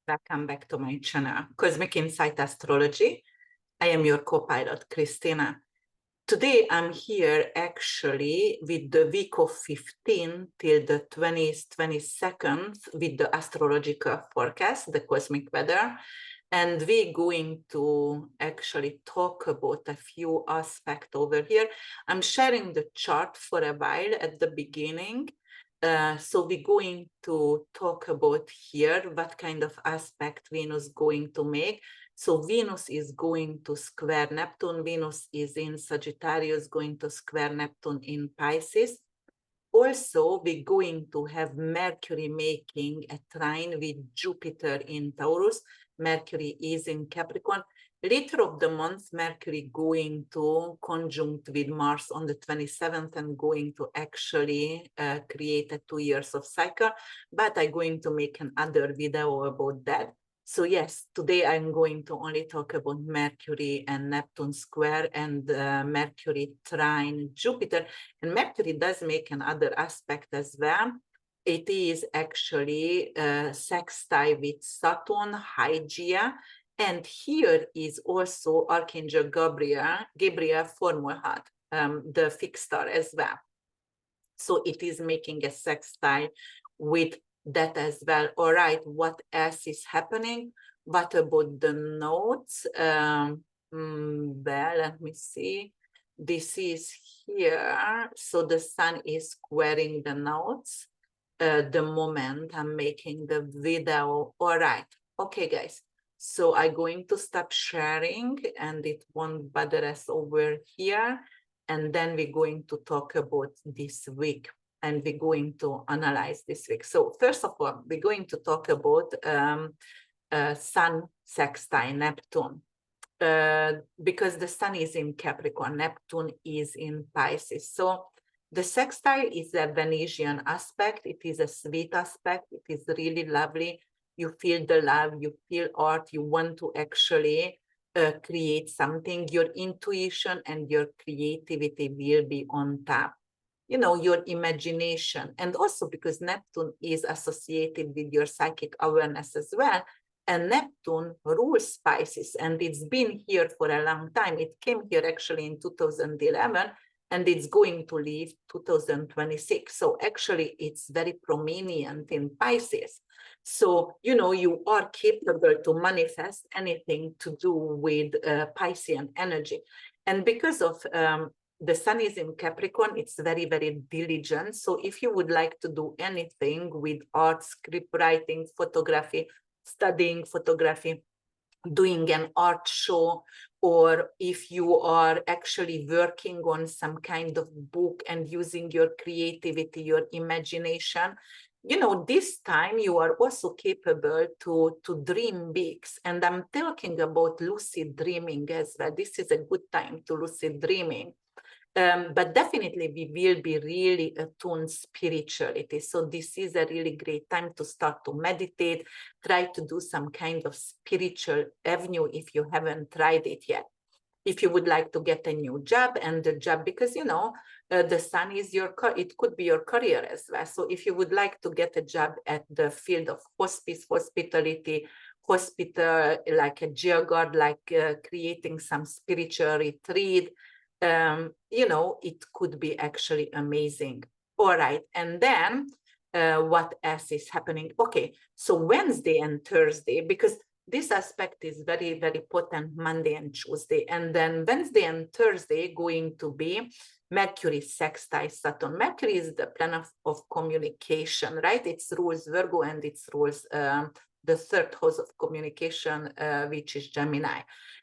Welcome back to my channel, Cosmic Insight Astrology. I am your co-pilot, Krisztina. Today, I'm here actually with the week of 15 till the 20th, 22nd with the astrological forecast, the cosmic weather. And we're going to actually talk about a few aspects over here. I'm sharing the chart for a while at the beginning. So we're going to talk about here what kind of aspect Venus going to make. So Venus is going to square Neptune. Venus is in Sagittarius, going to square Neptune in Pisces. Also, we're going to have Mercury making a trine with Jupiter in Taurus. Mercury is in Capricorn. Later of the month, Mercury going to conjunct with Mars on the 27th and going to actually create a 2 years of cycle. But I'm going to make another video about that. So yes, today I'm going to only talk about Mercury and Neptune square and Mercury trine Jupiter. And Mercury does make another aspect as well. It is actually sextile with Saturn, Hygeia. And here is also Archangel Gabriel Formulat, the fixed star as well. So it is making a sextile with that as well. All right, what else is happening? What about the nodes? Well, let me see. This is here. So the sun is squaring the nodes. The moment I'm making the video. All right. Okay, guys. So I'm going to stop sharing and it won't bother us over here. And then we're going to talk about this week and we're going to analyze this week. So first of all, we're going to talk about Sun sextile Neptune. Because the sun is in Capricorn, Neptune is in Pisces. So the sextile is a Venusian aspect. It is a sweet aspect. It is really lovely. You feel the love, you feel art, you want to actually create something. Your intuition and your creativity will be on top. You know, your imagination. And also because Neptune is associated with your psychic awareness as well. And Neptune rules Pisces, and it's been here for a long time. It came here actually in 2011, and it's going to leave 2026. So actually, it's very prominent in Pisces. So, you know, you are capable to manifest anything to do with Piscean energy. And because of the sun is in Capricorn, it's very, very diligent. So if you would like to do anything with art, script writing, photography, studying photography, doing an art show, or if you are actually working on some kind of book and using your creativity, your imagination, you know, this time you are also capable to dream big. And I'm talking about lucid dreaming as well. This is a good time to lucid dreaming. But definitely we will be really attuned spirituality. So this is a really great time to start to meditate, try to do some kind of spiritual avenue if you haven't tried it yet. If you would like to get a new job, and the job, because you know, the sun is your, it could be your career as well. So if you would like to get a job at the field of hospice, hospitality, hospital, like a geoguard, like creating some spiritual retreat, you know, it could be actually amazing. All right, and then what else is happening? Okay, so Wednesday and Thursday, because this aspect is very, very potent, Monday and Tuesday, and then Wednesday and Thursday going to be Mercury sextile Saturn. Mercury is the planet of communication, right? It rules Virgo and it rules the third house of communication, which is Gemini.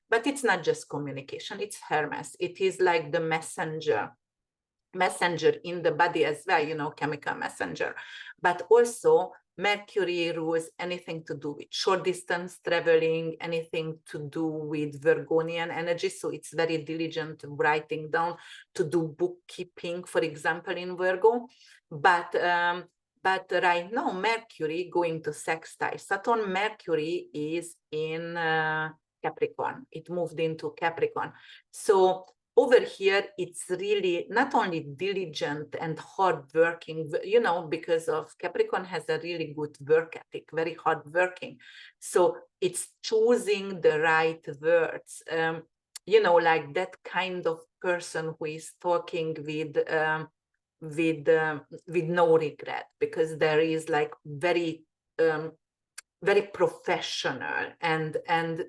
But it's not just communication, it's Hermes. It is like the messenger in the body as well, you know, chemical messenger. But also Mercury rules anything to do with short distance traveling, anything to do with Virgonian energy. So it's very diligent writing down, to do bookkeeping, for example, in Virgo. But right now, Mercury going to sextile Saturn. Mercury is in Capricorn. It moved into Capricorn. So over here, it's really not only diligent and hardworking, you know, because of Capricorn has a really good work ethic, very hardworking. So it's choosing the right words, you know, like that kind of person who is talking with no regret, because there is like very professional, and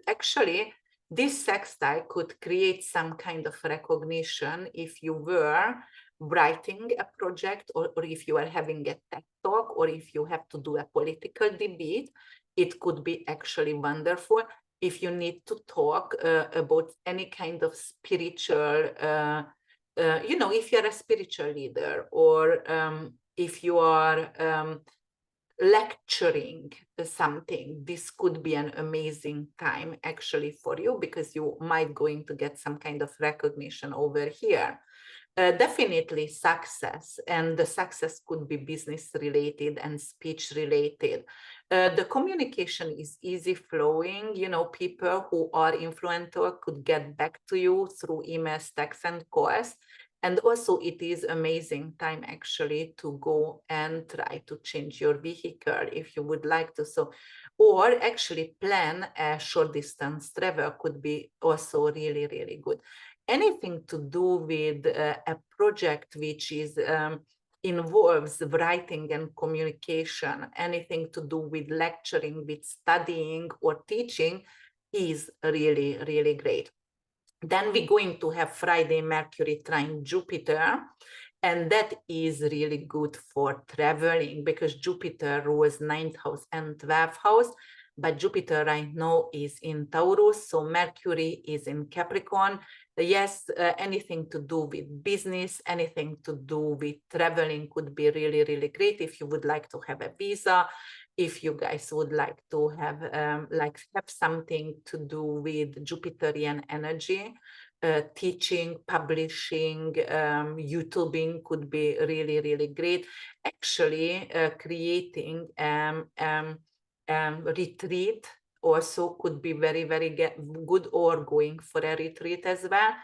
actually this sextile could create some kind of recognition if you were writing a project, or if you are having a TED talk, or if you have to do a political debate. It could be actually wonderful if you need to talk about any kind of spiritual, you know, if you're a spiritual leader, or if you are lecturing something. This could be an amazing time actually for you, because you might going to get some kind of recognition over here. Definitely success, and the success could be business related and speech related. The communication is easy flowing, you know, people who are influential could get back to you through emails, texts, and calls. And also it is amazing time actually to go and try to change your vehicle if you would like to. So, or actually plan a short distance travel could be also really, really good. Anything to do with a project which is involves writing and communication, anything to do with lecturing, with studying or teaching, is really, really great. Then we're going to have Friday Mercury trine Jupiter, and that is really good for traveling, because Jupiter rules 9th house and 12th house, but Jupiter right now is in Taurus, so Mercury is in Capricorn. Yes, anything to do with business, anything to do with traveling could be really, really great if you would like to have a visa, if you guys would like to have something to do with Jupiterian energy. Teaching, publishing, YouTubing could be really, really great. Actually, creating retreat also could be very, very good, or going for a retreat as well.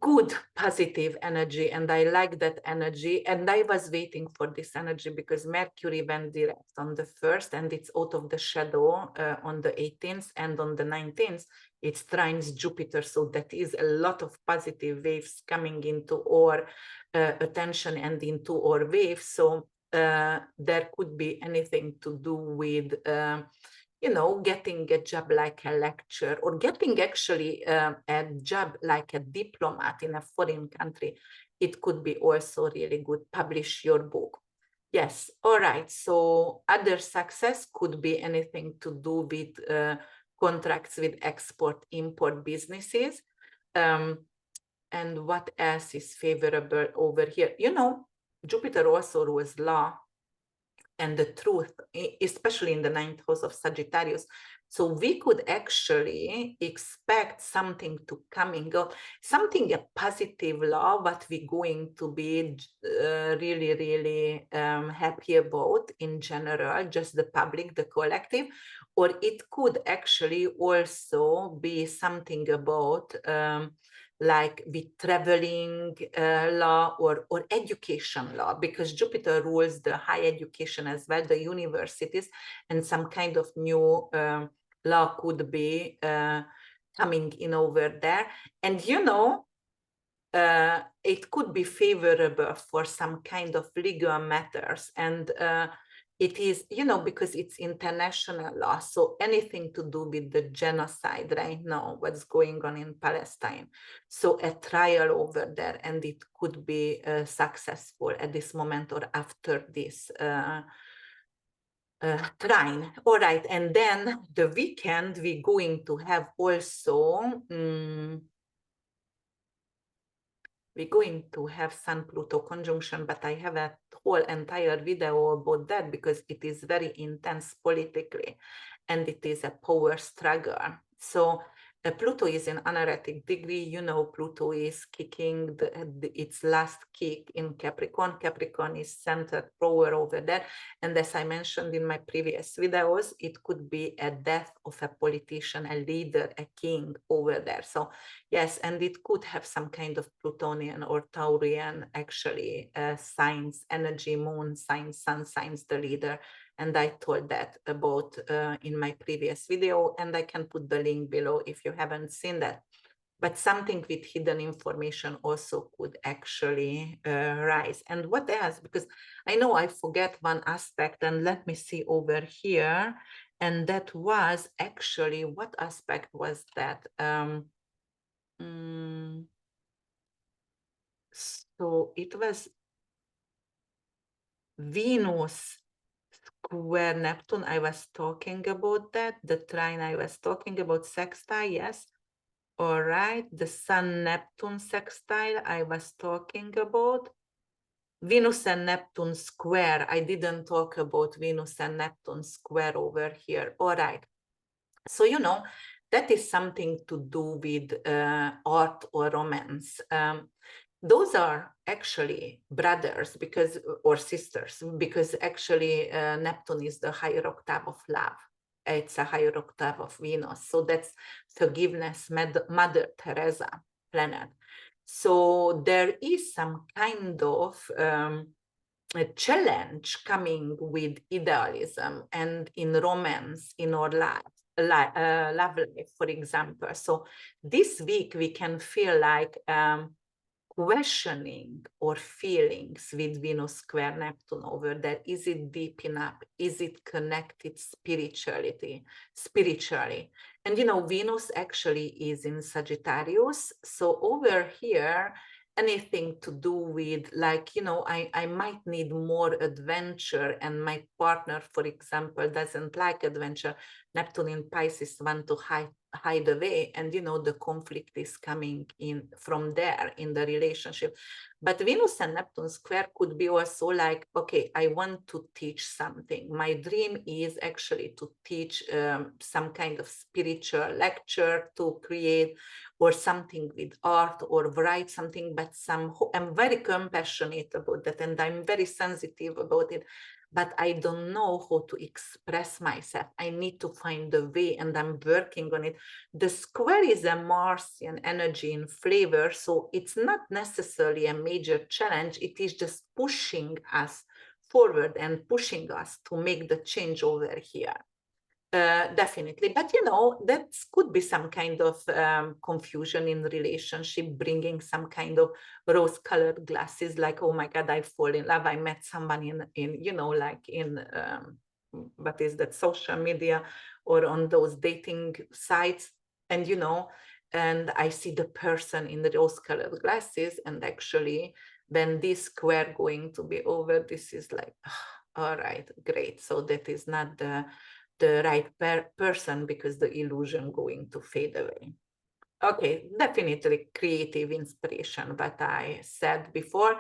Good positive energy, and I like that energy, and I was waiting for this energy because Mercury went direct on the 1st, and it's out of the shadow on the 18th, and on the 19th it trines Jupiter, so that is a lot of positive waves coming into our attention and into our waves. So there could be anything to do with you know, getting a job like a lecturer, or getting actually a job like a diplomat in a foreign country. It could be also really good. Publish your book. Yes, all right. So other success could be anything to do with contracts with export-import businesses. And what else is favorable over here? You know, Jupiter also rules law and the truth, especially in the 9th house of Sagittarius. So we could actually expect something to coming up, something, a positive law, what we're going to be really, really happy about in general, just the public, the collective, or it could actually also be something about like with traveling law, or education law, because Jupiter rules the higher education as well, the universities, and some kind of new law could be coming in over there. And you know, it could be favorable for some kind of legal matters, and it is, you know, because it's international law, so anything to do with the genocide right now, what's going on in Palestine, so a trial over there, and it could be successful at this moment or after this trine. All right, and then the weekend we're going to have also we're going to have Sun-Pluto conjunction, but I have a whole entire video about that because it is very intense politically, and it is a power struggle. So Pluto is in anaretic degree. You know, Pluto is kicking its last kick in Capricorn. Capricorn is centered power over there. And as I mentioned in my previous videos, it could be a death of a politician, a leader, a king over there. So Yes, and it could have some kind of Plutonian or Taurian actually signs, energy, moon signs, sun signs, the leader. And I told that about in my previous video, and I can put the link below if you haven't seen that. But something with hidden information also could actually rise. And what else? Because I know I forget one aspect, and let me see over here. And that was actually, what aspect was that? So it was Venus square Neptune. I was talking about that. The trine I was talking about, sextile, yes. All right. The Sun Neptune sextile I was talking about. Venus and Neptune square. I didn't talk about Venus and Neptune square over here. All right. So, you know, that is something to do with art or romance. Those are actually brothers because, or sisters, because actually Neptune is the higher octave of love. It's a higher octave of Venus. So that's forgiveness, Mother Teresa planet. So there is some kind of a challenge coming with idealism and in romance in our love life, for example. So this week we can feel like questioning or feelings with Venus square Neptune over there. Is it deep enough? Is it connected spiritually? And you know, Venus actually is in Sagittarius. So over here, anything to do with, like, you know, I might need more adventure, and my partner, for example, doesn't like adventure. Neptune in Pisces want to hide away, and you know, the conflict is coming in from there in the relationship. But Venus and Neptune square could be also like, okay, I want to teach something. My dream is actually to teach some kind of spiritual lecture, to create or something with art or write something, but I'm very compassionate about that, and I'm very sensitive about it, but I don't know how to express myself. I need to find a way, and I'm working on it. The square is a Martian energy in flavor, so it's not necessarily a major challenge. It is just pushing us forward and pushing us to make the change over here. Definitely, but you know, that could be some kind of confusion in relationship, bringing some kind of rose-colored glasses, like, oh my God, I fall in love. I met someone in you know, like in what is that, social media or on those dating sites, and you know, and I see the person in the rose-colored glasses, and actually, when this square going to be over, this is like, all right, great. So that is not the right person, because the illusion going to fade away. Okay, definitely creative inspiration, what I said before,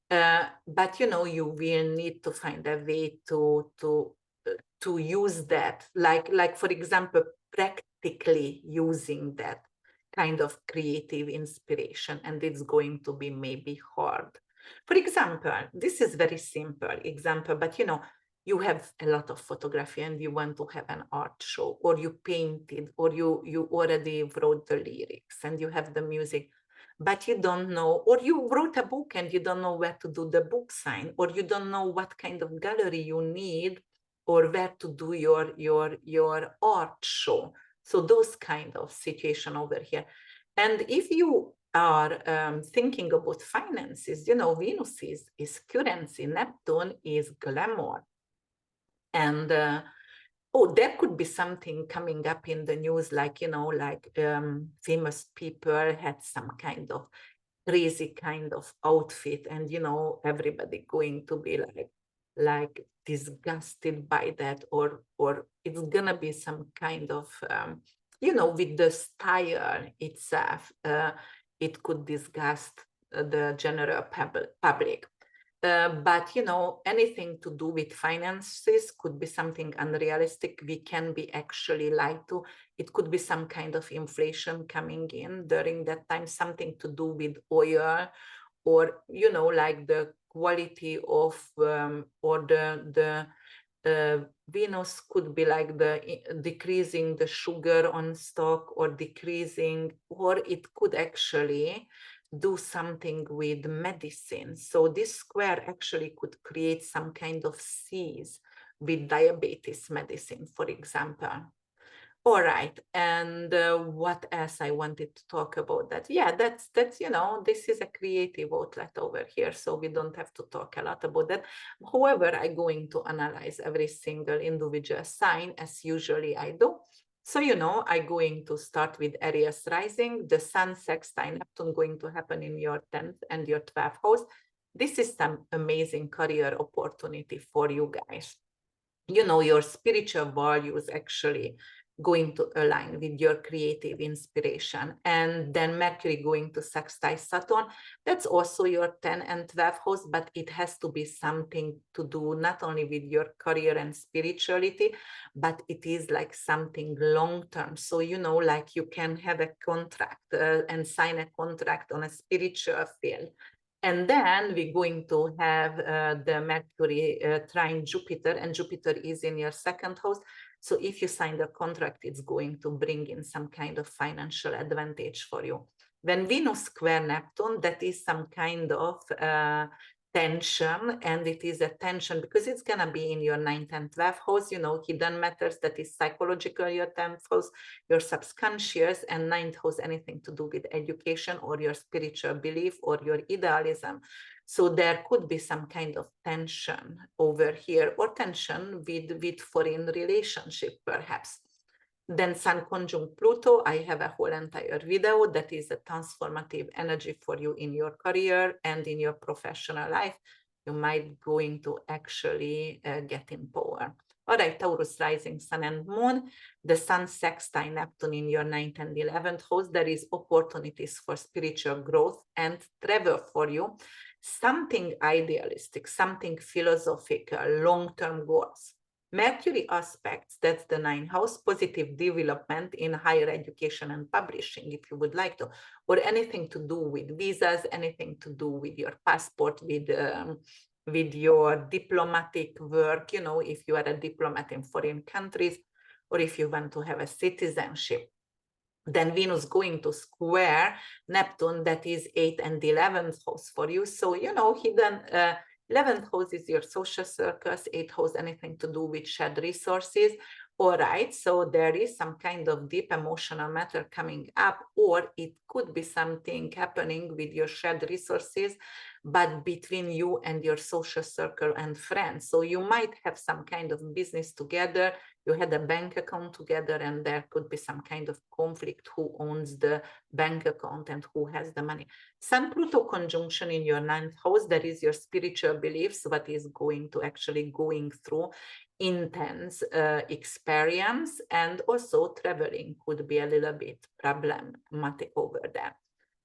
but you know, you will need to find a way to use that, like for example, practically using that kind of creative inspiration, and it's going to be maybe hard. For example, this is very simple example, but you know, you have a lot of photography and you want to have an art show, or you painted, or you already wrote the lyrics and you have the music, but you don't know, or you wrote a book and you don't know where to do the book sign, or you don't know what kind of gallery you need, or where to do your art show. So those kind of situation over here. And if you are thinking about finances, you know, Venus is currency, Neptune is glamour. And oh, there could be something coming up in the news, like, you know, like famous people had some kind of crazy kind of outfit, and you know, everybody going to be like disgusted by that, or it's gonna be some kind of you know, with the style itself, it could disgust the general public. But you know, anything to do with finances could be something unrealistic. We can be actually lied to. It could be some kind of inflation coming in during that time, something to do with oil, or you know, like the quality of or the Venus could be like decreasing the sugar on stock, or decreasing, or it could actually do something with medicine. So this square actually could create some kind of seas with diabetes medicine, for example. All right, and what else I wanted to talk about that? Yeah, that's this is a creative outlet over here, so we don't have to talk a lot about that. However, I'm going to analyze every single individual sign, as usually I do. So, I'm going to start with Aries rising, the Sun sextile Neptune going to happen in your 10th and your 12th house. This is some amazing career opportunity for you guys. Your spiritual values actually going to align with your creative inspiration. And then Mercury going to sextile Saturn, that's also your 10 and 12 house, but it has to be something to do not only with your career and spirituality, but it is like something long-term. So, like you can have a contract and sign a contract on a spiritual field. And then we're going to have the Mercury trine Jupiter, and Jupiter is in your 2nd house. So if you sign the contract, it's going to bring in some kind of financial advantage for you. When Venus square Neptune, that is some kind of tension, and it is a tension because it's going to be in your 9th and 12th house, hidden matters, that is psychological, your 10th house, your subconscious, and 9th house, anything to do with education or your spiritual belief or your idealism. So there could be some kind of tension over here, or tension with foreign relationship, perhaps. Then Sun conjunct Pluto, I have a whole entire video that is a transformative energy for you in your career and in your professional life. You might going to actually get in power. All right, Taurus rising, Sun and Moon, the Sun sextile Neptune in your 9th and 11th house. There is opportunities for spiritual growth and travel for you. Something idealistic, something philosophical, long-term goals. Mercury aspects, that's the 9th house, positive development in higher education and publishing, if you would like to, or anything to do with visas, anything to do with your passport, with your diplomatic work, if you are a diplomat in foreign countries, or if you want to have a citizenship. Then Venus going to square Neptune, that is 8th and 11th house for you. So, hidden 11th house is your social circles, 8th house, anything to do with shared resources. All right, so there is some kind of deep emotional matter coming up, or it could be something happening with your shared resources, but between you and your social circle and friends. So you might have some kind of business together, you had a bank account together, and there could be some kind of conflict who owns the bank account and who has the money. Sun Pluto conjunction in your 9th house, that is your spiritual beliefs, what is going to actually going through intense experience, and also traveling could be a little bit problematic over there.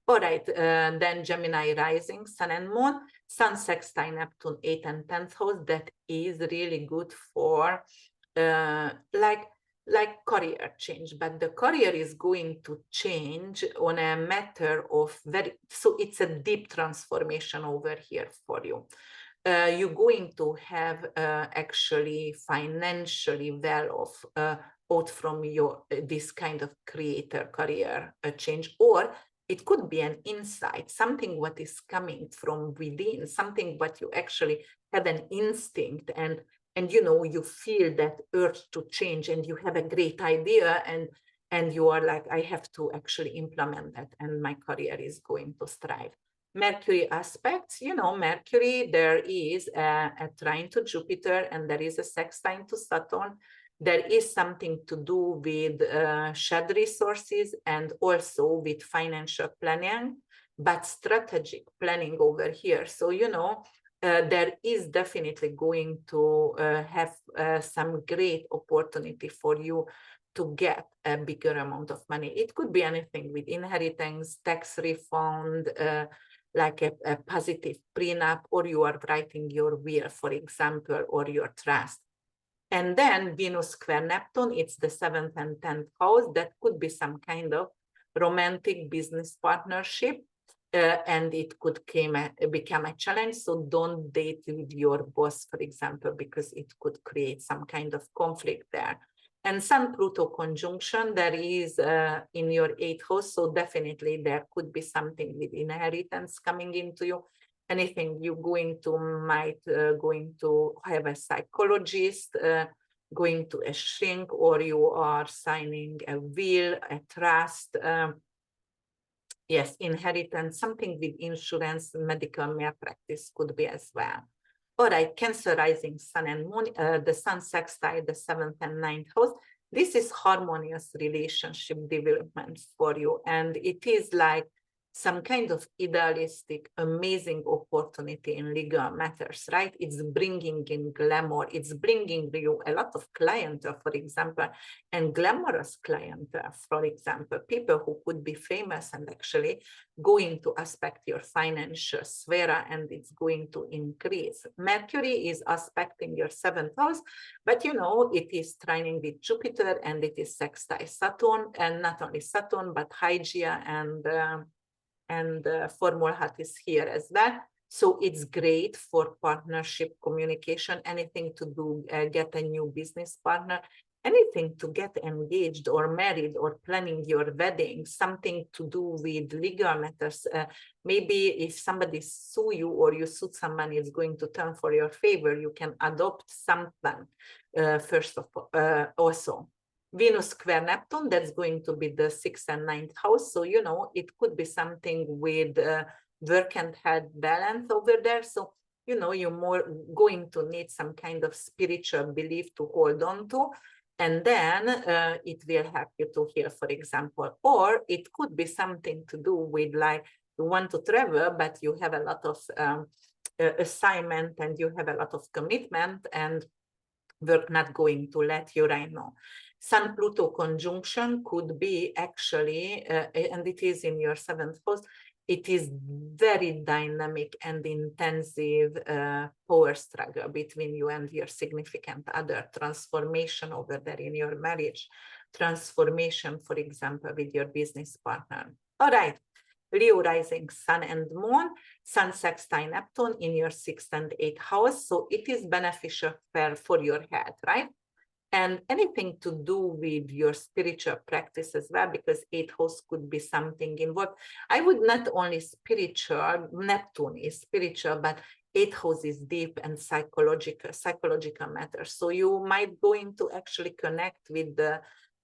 All right, then Gemini rising, Sun and Moon, Sun sextile Neptune 8th and 10th house, that is really good for like career change, but the career is going to change on a matter of so it's a deep transformation over here for you. You're going to have actually financially well off out from your this kind of creator career change, or it could be an insight, something what is coming from within, something what you actually have an instinct, and you feel that urge to change, and you have a great idea, and you are like, I have to actually implement that, and my career is going to thrive. Mercury aspects, Mercury, there is a trine to Jupiter, and there is a sextile to Saturn. There is something to do with shared resources and also with financial planning, but strategic planning over here. So, there is definitely going to have some great opportunity for you to get a bigger amount of money. It could be anything with inheritance, tax refund, like a positive prenup, or you are writing your will, for example, or your trust. And then Venus square Neptune, it's the 7th and 10th house. That could be some kind of romantic business partnership. and it could become a challenge. So don't date with your boss, for example, because it could create some kind of conflict there. And Sun-Pluto conjunction, there is in your 8th house, so definitely there could be something with inheritance coming into you. Anything you might going to have a psychologist, going to a shrink, or you are signing a will, a trust, yes, inheritance, something with insurance, medical malpractice could be as well. All right, Cancer rising sun and moon, the sun sextile the 7th and 9th house. This is harmonious relationship development for you. And it is like some kind of idealistic, amazing opportunity in legal matters, right? It's bringing in glamour. It's bringing you a lot of clientele, for example, and glamorous clientele, for example, people who could be famous and actually going to aspect your financial sphere, and it's going to increase. Mercury is aspecting your 7th house, but you know, it is trining with Jupiter and it is sextile Saturn, and not only Saturn, but Hygeia and formal hat is here as well. So it's great for partnership communication, anything to do, get a new business partner, anything to get engaged or married or planning your wedding, something to do with legal matters. Maybe if somebody sue you or you sue someone, it's going to turn for your favor. You can adopt something first of all, also. Venus square Neptune, that's going to be the 6th and 9th house. So, you know, it could be something with work and health balance over there. So, you know, you're more going to need some kind of spiritual belief to hold on to. And then it will help you to heal, for example. Or it could be something to do with like you want to travel, but you have a lot of assignment and you have a lot of commitment and work not going to let you right now. Sun-Pluto conjunction could be actually, and it is in your 7th house, it is very dynamic and intensive power struggle between you and your significant other, transformation over there in your marriage, transformation, for example, with your business partner. All right, Leo rising sun and moon, sun sextile Neptune in your 6th and 8th house. So it is beneficial for your health, right? And anything to do with your spiritual practice as well, because 8th house could be something involved. I would not only spiritual, Neptune is spiritual, but 8th house is deep and psychological matters. So you might going to actually connect with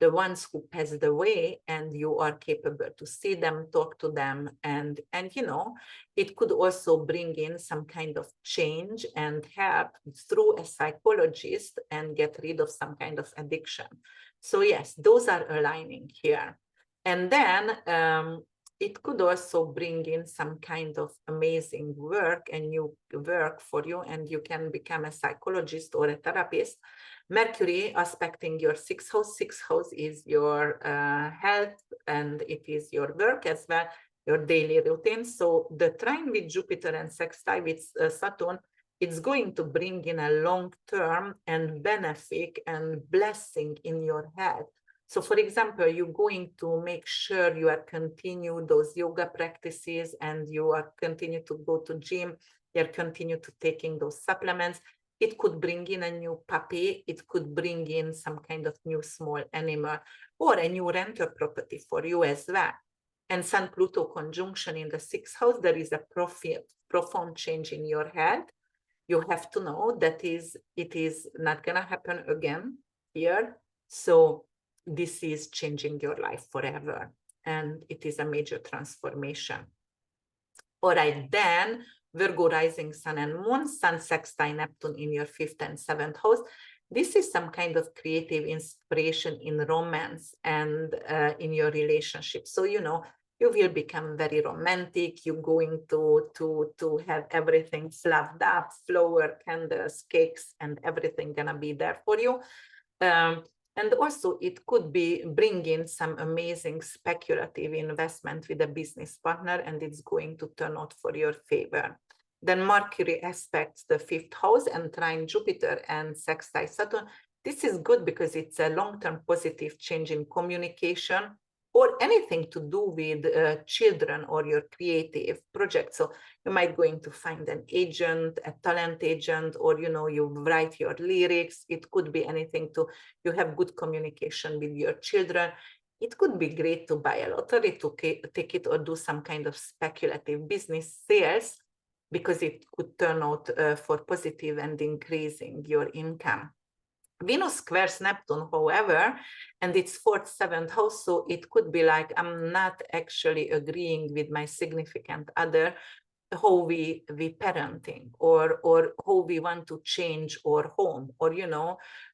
the ones who passed away, and you are capable to see them, talk to them, and you know, it could also bring in some kind of change and help through a psychologist and get rid of some kind of addiction. So yes, those are aligning here. And then it could also bring in some kind of amazing work and new work for you, and you can become a psychologist or a therapist. Mercury aspecting your 6th house. 6th house is your health, and it is your work as well, your daily routine. So the trine with Jupiter and sextile with Saturn, it's going to bring in a long-term and benefit and blessing in your health. So for example, you're going to make sure you are continue those yoga practices, and you are continue to go to gym, you're continue to taking those supplements. It could bring in a new puppy, it could bring in some kind of new small animal, or a new rental property for you as well. And Sun-Pluto conjunction in the 6th house, there is a profound change in your health. You have to know that it is not gonna happen again here. So this is changing your life forever, and it is a major transformation. All right, then Virgo rising sun and moon, sun sextile Neptune in your 5th and 7th house. This is some kind of creative inspiration in romance and in your relationship. So, you know, you will become very romantic. You're going to have everything fluffed up, flower, candles, cakes, and everything gonna be there for you. And also it could be bringing some amazing speculative investment with a business partner, and it's going to turn out for your favor. Then Mercury aspects the 5th house and trine Jupiter and sextile Saturn. This is good because it's a long-term positive change in communication, or anything to do with children or your creative project. So you might going to find an agent, a talent agent, or you write your lyrics. It could be anything you have good communication with your children. It could be great to buy a lottery, to take it, or do some kind of speculative business sales, because it could turn out for positive and increasing your income. Venus squares Neptune, however, and it's 4th, 7th house, so it could be like I'm not actually agreeing with my significant other how we parenting, or how we want to change our home, or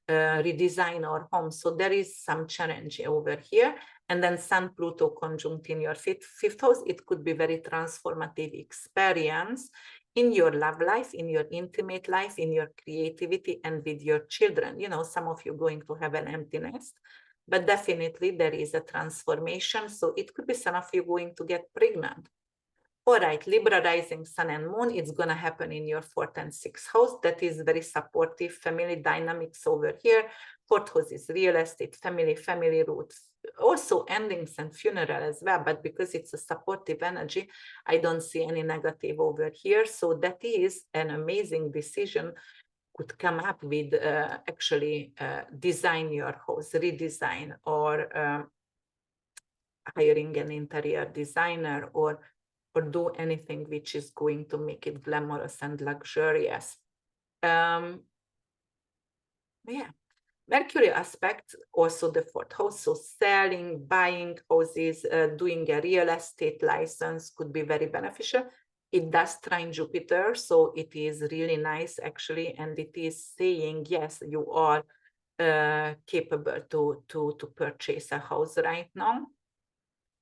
redesign our home. So there is some challenge over here. And then Sun Pluto conjunct in your fifth house, it could be very transformative experience in your love life, in your intimate life, in your creativity, and with your children. Some of you going to have an empty nest, but definitely there is a transformation. So it could be some of you going to get pregnant. All right, Libra rising, Sun and Moon, it's going to happen in your 4th and 6th house. That is very supportive family dynamics over here. 4th house is real estate, family roots, also endings and funeral as well. But because it's a supportive energy, I don't see any negative over here. So that is an amazing decision. Could come up with actually design your house, redesign, or hiring an interior designer, or do anything which is going to make it glamorous and luxurious. Yeah. Mercury aspect, also the 4th house, so selling, buying houses, doing a real estate license could be very beneficial. It does trine Jupiter, so it is really nice actually, and it is saying, yes, you are capable to purchase a house right now.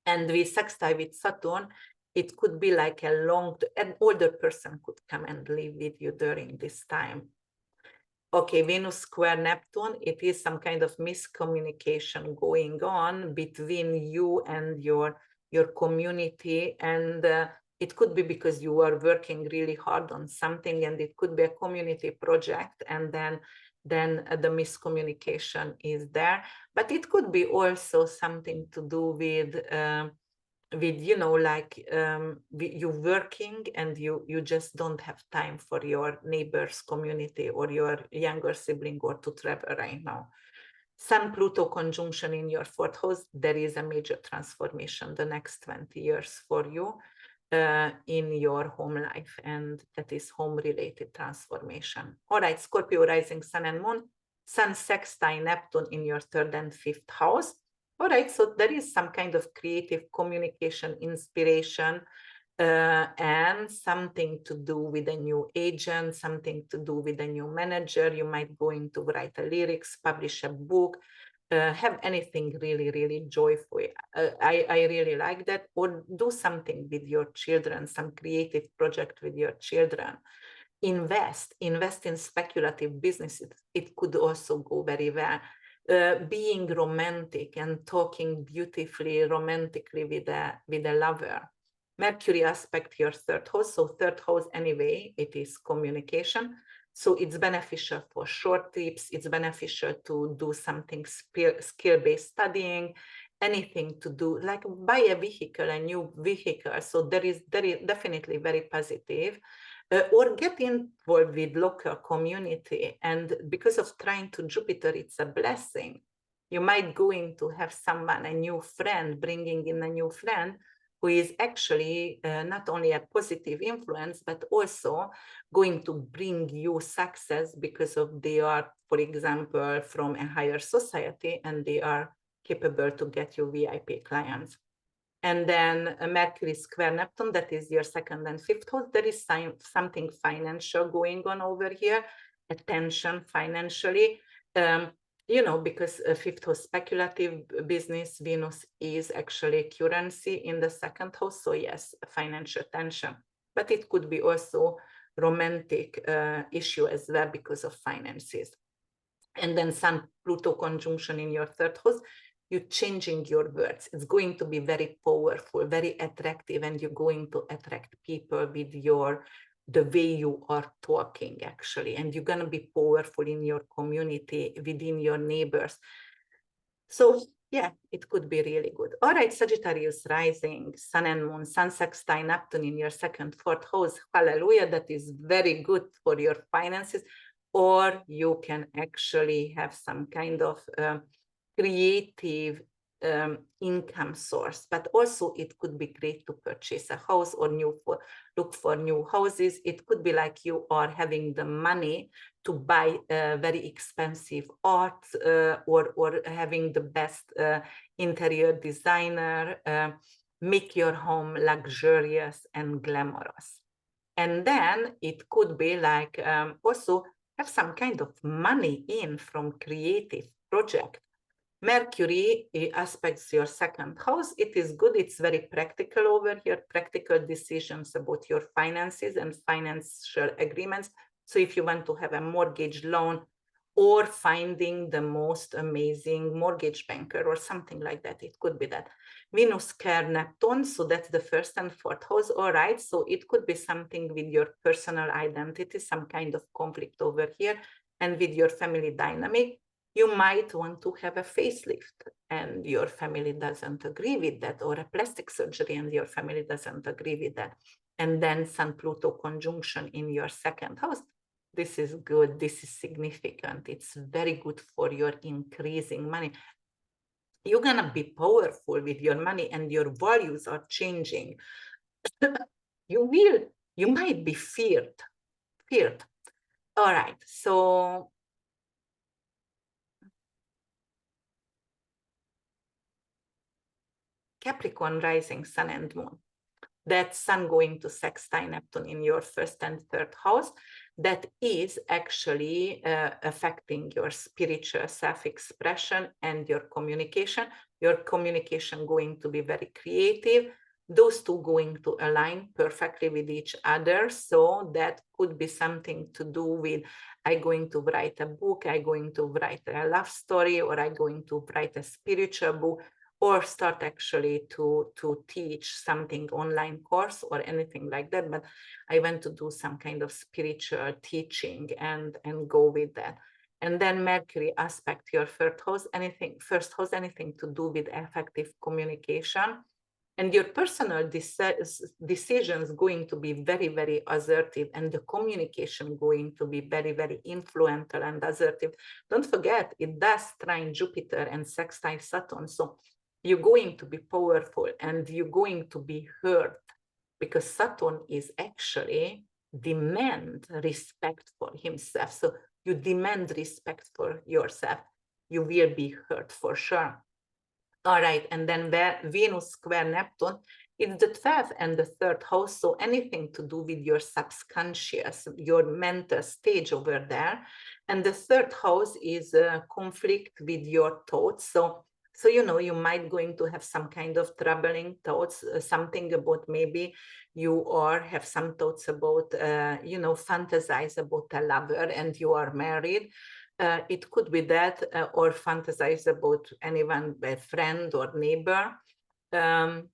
And with sextile with Saturn, it could be like an older person could come and live with you during this time. Okay, Venus square Neptune, it is some kind of miscommunication going on between you and your community. And it could be because you are working really hard on something, and it could be a community project, and then the miscommunication is there. But it could be also something to do with you working, and you just don't have time for your neighbors, community, or your younger sibling, or to travel right now. Sun Pluto conjunction in your 4th house, there is a major transformation the next 20 years for you in your home life, and that is home related transformation. All right, Scorpio rising, Sun and Moon, Sun sextile Neptune in your 3rd and 5th house. All right, so there is some kind of creative communication, inspiration, and something to do with a new agent, something to do with a new manager. You might going to write a lyrics, publish a book, have anything really, really joyful. I really like that. Or do something with your children, some creative project with your children. Invest in speculative businesses. It could also go very well. Being romantic and talking beautifully, romantically with a lover. Mercury aspect your 3rd house. So 3rd house anyway, it is communication. So it's beneficial for short trips. It's beneficial to do something skill-based studying, anything to do, like buy a vehicle, a new vehicle. So there is definitely very positive. Or get involved with local community. And because of trine to Jupiter, it's a blessing. You might going to have someone, a new friend, bringing in a new friend who is actually not only a positive influence, but also going to bring you success, because of they are, for example, from a higher society, and they are capable to get you VIP clients. And then Mercury square Neptune, that is your 2nd and 5th house. There is something financial going on over here, attention financially, because 5th house speculative business, Venus is actually currency in the 2nd house. So yes, financial tension, but it could be also romantic issue as well because of finances. And then Sun Pluto conjunction in your 3rd house, you're changing your words. It's going to be very powerful, very attractive, and you're going to attract people with the way you are talking, actually. And you're going to be powerful in your community, within your neighbors. So yeah, it could be really good. All right, Sagittarius rising, Sun and Moon, Sun sextile Neptune in your second, fourth house. Hallelujah, that is very good for your finances. Or you can actually have some kind of creative income source, but also it could be great to purchase a house or look for new houses. It could be like you are having the money to buy very expensive art or having the best interior designer, make your home luxurious and glamorous. And then it could be like also have some kind of money in from creative project. Mercury aspects your second house. It is good. It's very practical over here, practical decisions about your finances and financial agreements. So if you want to have a mortgage loan or finding the most amazing mortgage banker or something like that, it could be that. Venus square Neptune, so that's the first and fourth house. All right, so it could be something with your personal identity, some kind of conflict over here, and with your family dynamic. You might want to have a facelift and your family doesn't agree with that, or a plastic surgery and your family doesn't agree with that. And then Sun-Pluto conjunction in your second house. This is good. This is significant. It's very good for your increasing money. You're going to be powerful with your money and your values are changing. You might be feared. All right. So Capricorn rising, Sun and Moon. That Sun going to sextile Neptune in your first and third house, that is actually affecting your spiritual self-expression and your communication. Your communication going to be very creative. Those two going to align perfectly with each other. So that could be something to do with, I'm going to write a book, I'm going to write a love story, or I'm going to write a spiritual book, or start actually to teach something online course or anything like that. But I want to do some kind of spiritual teaching and go with that. And then Mercury aspect your first house, anything to do with effective communication. And your personal decisions going to be very, very assertive, and the communication going to be very, very influential and assertive. Don't forget, it does trine Jupiter and sextile Saturn. So you're going to be powerful and you're going to be heard, because Saturn is actually demand respect for himself. So you demand respect for yourself. You will be heard for sure. All right, and then Venus square Neptune, it's the 12th and the third house. So anything to do with your subconscious, your mental stage over there. And the third house is a conflict with your thoughts. So, you know, you might going to have some kind of troubling thoughts, something about maybe you have some thoughts about, fantasize about a lover and you are married. It could be that, or fantasize about anyone, a friend or neighbor. But,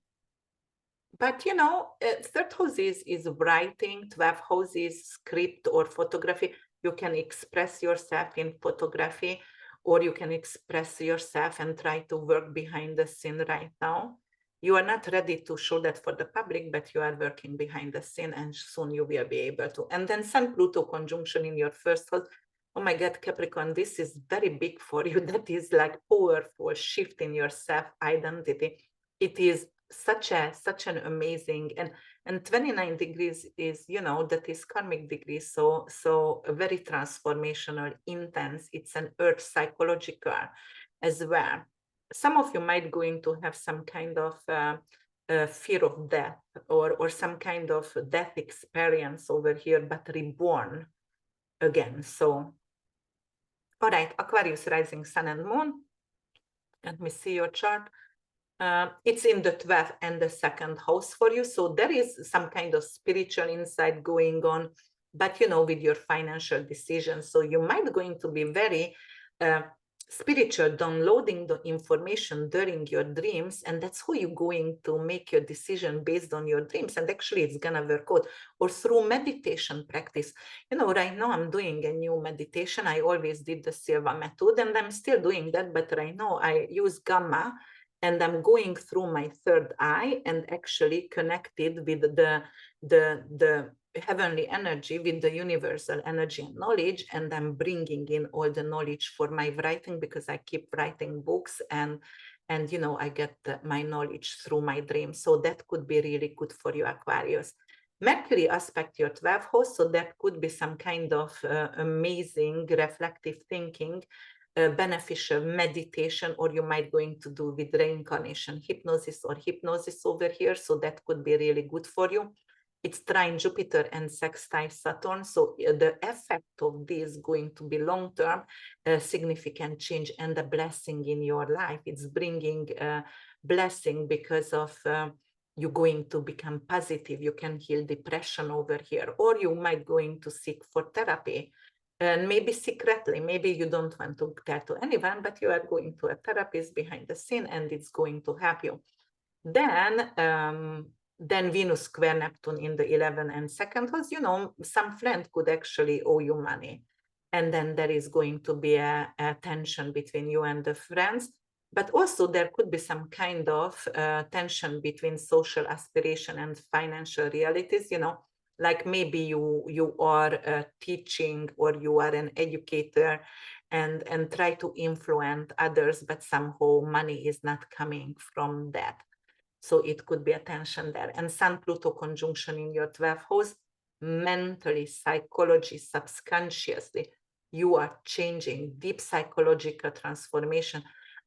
third house is writing, 12th house is script or photography. You can express yourself in photography, or you can express yourself and try to work behind the scene right now. You are not ready to show that for the public, but you are working behind the scene, and soon you will be able to. And then Sun-Pluto conjunction in your first house. Oh my God, Capricorn, this is very big for you. That is like powerful shift in your self-identity. It is such an amazing, and 29 degrees is, that is karmic degrees, so very transformational, intense. It's an earth psychological as well. Some of you might going to have some kind of fear of death, or some kind of death experience over here, but reborn again. So all right, Aquarius rising, Sun and Moon. Let me see your chart. It's in the 12th and the second house for you. So there is some kind of spiritual insight going on, but with your financial decisions. So you might going to be very spiritual downloading the information during your dreams, and that's how you're going to make your decision based on your dreams, and actually it's gonna work out. Or through meditation practice. Right now I'm doing a new meditation. I always did the Silva method, and I'm still doing that, but right now I use gamma, and I'm going through my third eye and actually connected with the heavenly energy, with the universal energy and knowledge, and I'm bringing in all the knowledge for my writing, because I keep writing books, and I get my knowledge through my dreams. So that could be really good for you, Aquarius. Mercury aspect your 12th house, so that could be some kind of amazing reflective thinking, beneficial meditation, or you might going to do with reincarnation hypnosis or hypnosis over here. So that could be really good for you. It's trine Jupiter and sextile Saturn. So the effect of this going to be long-term, significant change and a blessing in your life. It's bringing a blessing because of you're going to become positive. You can heal depression over here, or you might going to seek for therapy. And maybe secretly, maybe you don't want to tell to anyone, but you are going to a therapist behind the scene, and it's going to help you. Then Venus square Neptune in the 11th and 2nd house, some friend could actually owe you money. And then there is going to be a tension between you and the friends. But also there could be some kind of tension between social aspiration and financial realities, like maybe you are teaching, or you are an educator, and try to influence others, but somehow money is not coming from that. So it could be a tension there. And Sun-Pluto conjunction in your 12th house, mentally, psychology, subconsciously, you are changing, deep psychological transformation,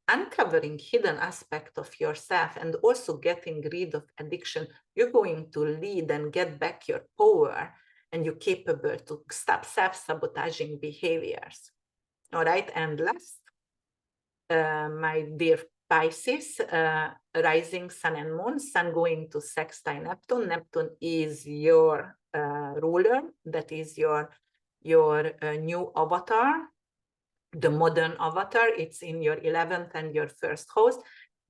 uncovering hidden aspect of yourself, and also getting rid of addiction. You're going to lead and get back your power, and you're capable to stop self-sabotaging behaviors. All right, and last, my dear Pisces, rising sun and moon, sun going to sextile Neptune. Neptune is your ruler, that is your new avatar, the modern avatar. It's in your 11th and your 1st house.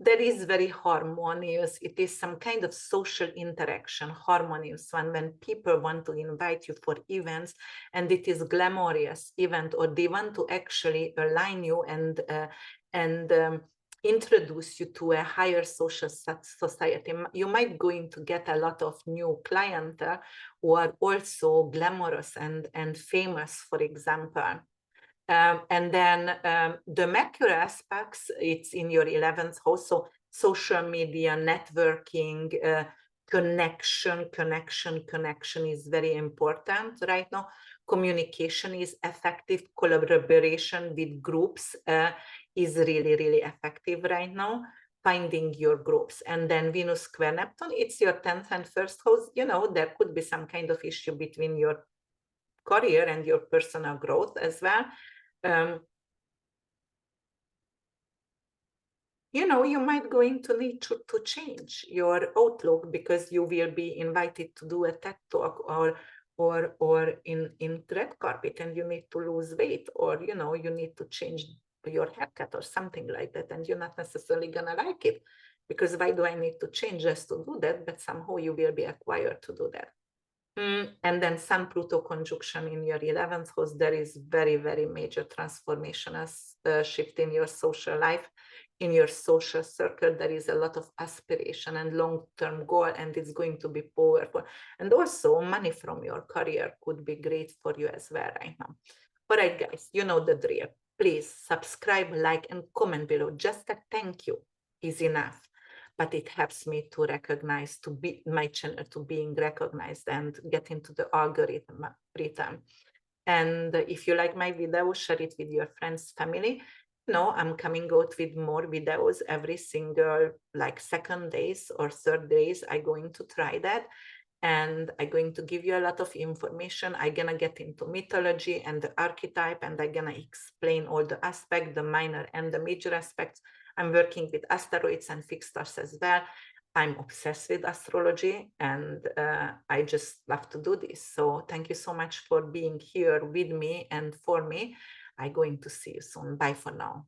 There is very harmonious. It is some kind of social interaction, harmonious one, when people want to invite you for events, and it is glamorous event, or they want to actually align you and introduce you to a higher social society. You might going to get a lot of new clientele who are also glamorous and famous, for example. And then the Mercury aspects, it's in your 11th house. So social media, networking, connection is very important right now. Communication is effective. Collaboration with groups is really, really effective right now. Finding your groups. And then Venus square Neptune, it's your 10th and 1st house. There could be some kind of issue between your career and your personal growth as well. You might going to need to change your outlook, because you will be invited to do a TED talk, or in red carpet, and you need to lose weight, or you need to change your haircut or something like that, and you're not necessarily gonna like it, because why do I need to change just to do that? But somehow you will be acquired to do that. And then Sun-Pluto conjunction in your 11th house, there is very, very major transformation as shift in your social life, in your social circle. There is a lot of aspiration and long-term goal, and it's going to be powerful. And also money from your career could be great for you as well right now. All right, guys, you know the drill. Please subscribe, like, and comment below. Just a thank you is enough. But it helps me to recognize, to be my channel to being recognized and get into the algorithm. And if you like my video, share it with your friends, family. I'm coming out with more videos every single, like, 2nd days or 3rd days. I'm going to try that. And I'm going to give you a lot of information. I'm gonna get into mythology and the archetype, and I'm gonna explain all the aspects, the minor and the major aspects. I'm working with asteroids and fixed stars as well. I'm obsessed with astrology, and I just love to do this. So thank you so much for being here with me and for me. I'm going to see you soon. Bye for now.